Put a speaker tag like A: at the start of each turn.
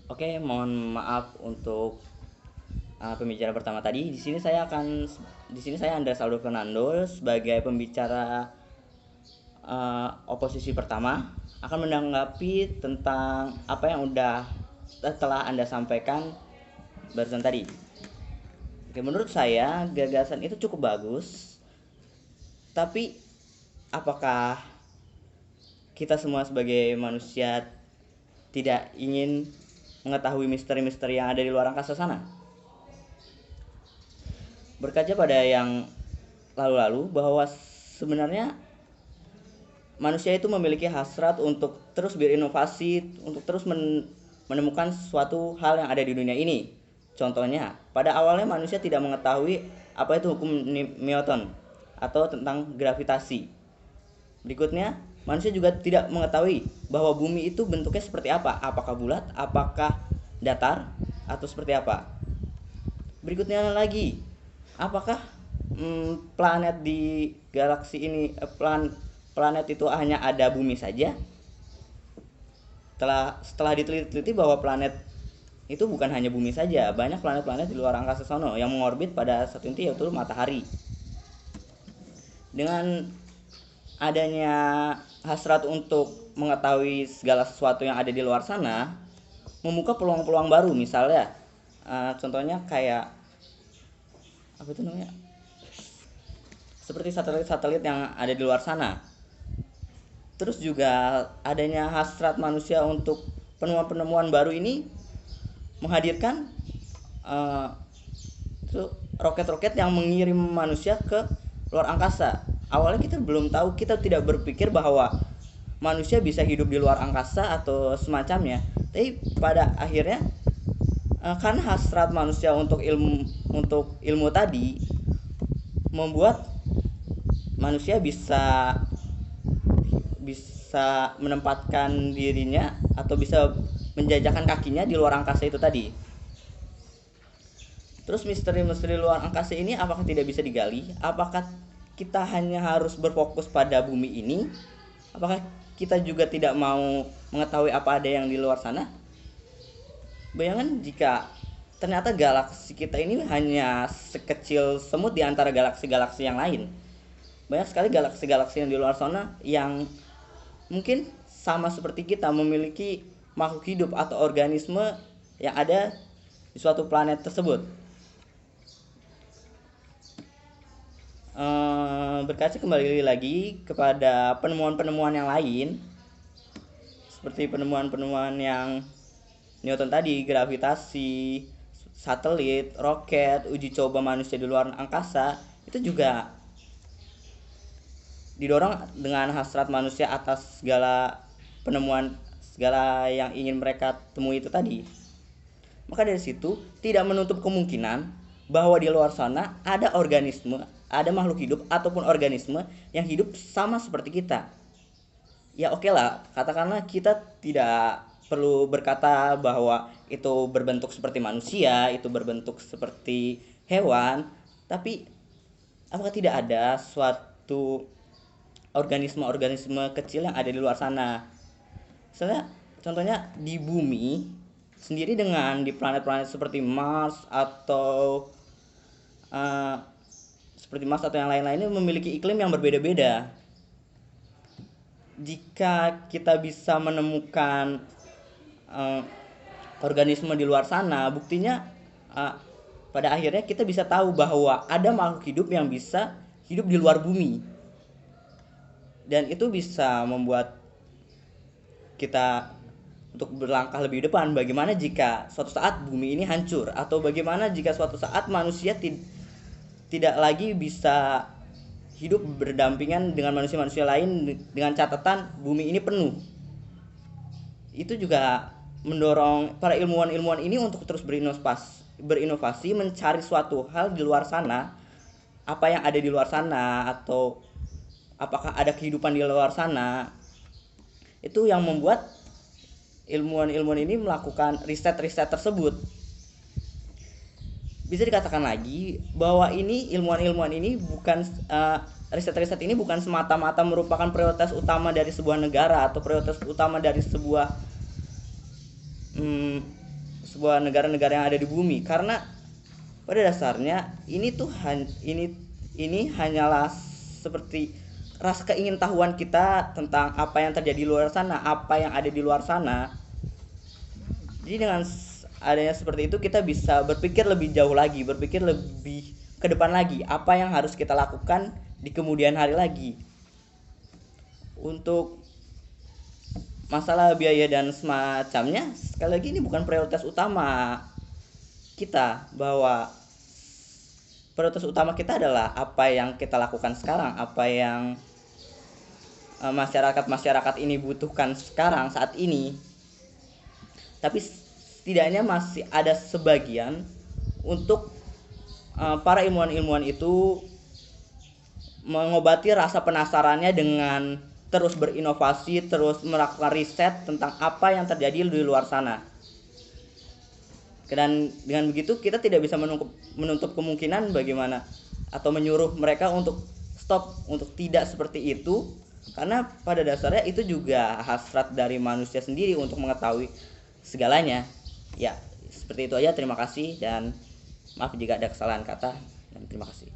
A: Oke, mohon maaf untuk pembicara pertama tadi. Di sini saya Andres Aldo Fernando sebagai pembicara oposisi pertama akan menanggapi tentang apa yang telah Anda sampaikan barusan tadi. Oke, menurut saya gagasan itu cukup bagus, tapi apakah kita semua sebagai manusia tidak ingin mengetahui misteri-misteri yang ada di luar angkasa sana? Berkaca pada yang lalu-lalu bahwa sebenarnya manusia itu memiliki hasrat untuk terus berinovasi, untuk terus menemukan suatu hal yang ada di dunia ini. Contohnya, pada awalnya manusia tidak mengetahui apa itu hukum Newton atau tentang gravitasi. Berikutnya, manusia juga tidak mengetahui bahwa bumi itu bentuknya seperti apa, apakah bulat, apakah datar, atau seperti apa. Berikutnya lagi, apakah planet di galaksi ini planet itu hanya ada bumi saja? Setelah diteliti bahwa planet itu bukan hanya bumi saja, banyak planet-planet di luar angkasa sono yang mengorbit pada satu inti yaitu matahari. Dengan adanya hasrat untuk mengetahui segala sesuatu yang ada di luar sana, membuka peluang-peluang baru. Misalnya contohnya kayak apa itu namanya, seperti satelit-satelit yang ada di luar sana. Terus juga adanya hasrat manusia untuk penemuan-penemuan baru ini menghadirkan uh, roket-roket yang mengirim manusia ke luar angkasa. Awalnya kita belum tahu, kita tidak berpikir bahwa manusia bisa hidup di luar angkasa atau semacamnya. Tapi pada akhirnya karena hasrat manusia untuk ilmu tadi membuat manusia bisa bisa menempatkan dirinya atau bisa menjajakan kakinya di luar angkasa itu tadi. Terus misteri-misteri luar angkasa ini apakah tidak bisa digali? Apakah kita hanya harus berfokus pada bumi ini? Apakah kita juga tidak mau mengetahui apa ada yang di luar sana? Bayangan jika ternyata galaksi kita ini hanya sekecil semut di antara galaksi-galaksi yang lain. Banyak sekali galaksi-galaksi yang di luar sana yang mungkin sama seperti kita memiliki makhluk hidup atau organisme yang ada di suatu planet tersebut. Berkaca kembali lagi kepada penemuan-penemuan yang lain, seperti penemuan-penemuan yang Newton tadi, gravitasi, satelit, roket, uji coba manusia di luar angkasa, itu juga didorong dengan hasrat manusia atas segala yang ingin mereka temui itu tadi. Maka dari situ tidak menutup kemungkinan bahwa di luar sana ada organisme, ada makhluk hidup ataupun organisme yang hidup sama seperti kita. Ya oke lah, katakanlah kita tidak perlu berkata bahwa itu berbentuk seperti manusia, itu berbentuk seperti hewan, tapi apakah tidak ada suatu organisme-organisme kecil yang ada di luar sana? Misalnya, contohnya di bumi sendiri dengan di planet-planet seperti Mars atau uh, yang lain-lainnya memiliki iklim yang berbeda-beda. Jika kita bisa menemukan uh, organisme di luar sana, buktinya uh, pada akhirnya kita bisa tahu bahwa ada makhluk hidup yang bisa hidup di luar bumi, dan itu bisa membuat kita untuk berlangkah lebih depan. Bagaimana jika suatu saat bumi ini hancur, atau bagaimana jika suatu saat manusia tidak lagi bisa hidup berdampingan dengan manusia-manusia lain dengan catatan bumi ini penuh. Itu juga mendorong para ilmuwan-ilmuwan ini untuk terus berinovasi mencari suatu hal di luar sana, apa yang ada di luar sana, atau apakah ada kehidupan di luar sana. Itu yang membuat ilmuwan-ilmuwan ini melakukan riset-riset tersebut. Bisa dikatakan lagi bahwa ini ilmuwan-ilmuwan ini bukan riset-riset ini bukan semata-mata merupakan prioritas utama dari sebuah negara atau prioritas utama dari sebuah sebuah negara-negara yang ada di bumi, karena pada dasarnya ini hanyalah seperti rasa keingintahuan kita tentang apa yang terjadi di luar sana, apa yang ada di luar sana. Jadi dengan adanya seperti itu kita bisa berpikir lebih jauh lagi, berpikir lebih ke depan lagi, apa yang harus kita lakukan di kemudian hari lagi. Untuk masalah biaya dan semacamnya, sekali lagi ini bukan prioritas utama kita, bahwa prioritas utama kita adalah apa yang kita lakukan sekarang, apa yang masyarakat ini butuhkan sekarang saat ini. Tapi setidaknya masih ada sebagian untuk para ilmuwan-ilmuwan itu mengobati rasa penasarannya dengan terus berinovasi, terus melakukan riset tentang apa yang terjadi di luar sana. Dan dengan begitu kita tidak bisa menutup kemungkinan bagaimana atau menyuruh mereka untuk stop, untuk tidak seperti itu, karena pada dasarnya itu juga hasrat dari manusia sendiri untuk mengetahui segalanya. Ya, seperti itu aja. Terima kasih dan maaf jika ada kesalahan kata, dan terima kasih.